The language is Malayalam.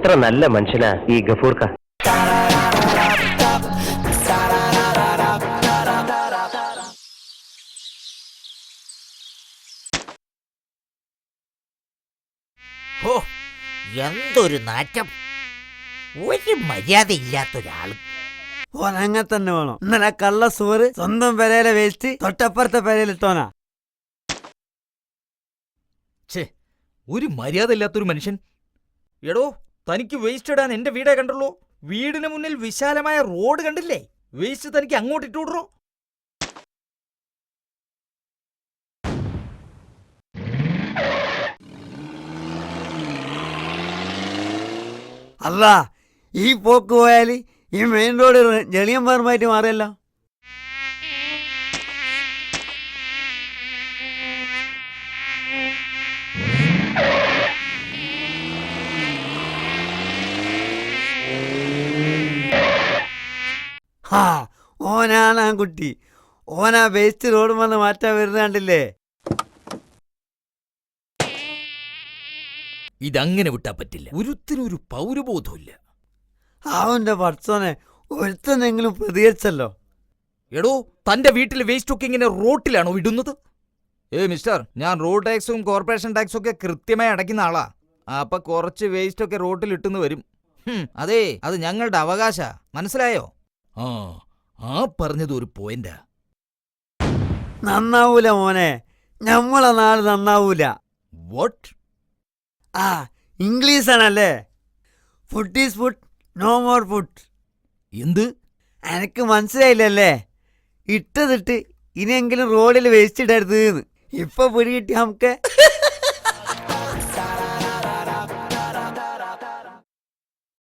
എത്ര നല്ല മനുഷ്യനാ ഈ ഗഫൂർക്ക. ഓ, എന്തൊരു നാറ്റം! ഒരു മര്യാദ ഇല്ലാത്തൊരാള്. ഓനങ്ങനെ തന്നെ വേണം. ഇന്നലെ കള്ള സോറ് സ്വന്തം പെരയിലെ വേസ്റ്റ് തൊട്ടപ്പുറത്തെ പെരയിലിട്ടോനാ. ഒരു മര്യാദ ഇല്ലാത്തൊരു മനുഷ്യൻ. എടോ, തനിക്ക് വേസ്റ്റ് ഇടാൻ എന്റെ വീടേ കണ്ടുള്ളൂ. വീടിന് മുന്നിൽ വിശാലമായ റോഡ് കണ്ടില്ലേ? വേസ്റ്റ് തനിക്ക് അങ്ങോട്ട് ഇട്ടുവിടറോ? അല്ല, ഈ പോക്ക് പോയാല് ഈ മെയിൻ റോഡ് ജളിയം പറമ്പായിട്ട് മാറിയല്ലോ. ഹാ, ഓനാണ് ആ കുട്ടി. ഓനാ വേസ്റ്റ് റോഡ് വന്ന് മാറ്റാൻ വരുന്ന കണ്ടില്ലേ? ഇതങ്ങനെ വിട്ടാ പറ്റില്ല. ഒരുത്തിനൊരു പൗരബോധമില്ല. അവന്റെ പടച്ചോനെ, ഒരുത്തനെങ്കിലും പ്രതികരിച്ചല്ലോ. എടോ, തന്റെ വീട്ടിലെ വേസ്റ്റ് ഒക്കെ ഇങ്ങനെ റോട്ടിലാണോ ഇടുന്നത്? മിസ്റ്റർ, ഞാൻ റോഡ് ടാക്സും കോർപ്പറേഷൻ ടാക്സും ഒക്കെ കൃത്യമായി അടയ്ക്കുന്ന ആളാ. അപ്പൊ കുറച്ച് വേസ്റ്റ് ഒക്കെ റോട്ടിൽ ഇട്ടുന്ന് വരും. അതെ, അത് ഞങ്ങളുടെ അവകാശ. മനസ്സിലായോ? ആ പറഞ്ഞത് ഒരു പോയിന്റാ. നന്നാവൂല മോനെ, നമ്മളെ നാട് നന്നാവൂല. വാട്ട്? ആ, ഇംഗ്ലീഷാണല്ലേ. Food is food, no more food. എന്ത്? എനിക്ക് മനസ്സിലായില്ലല്ലേ? ഇട്ടതിട്ട് ഇനിയെങ്കിലും റോഡിൽ വേസ്റ്റ് ഇടരുത്. ഇപ്പൊ പിടികിട്ടി നമുക്ക്.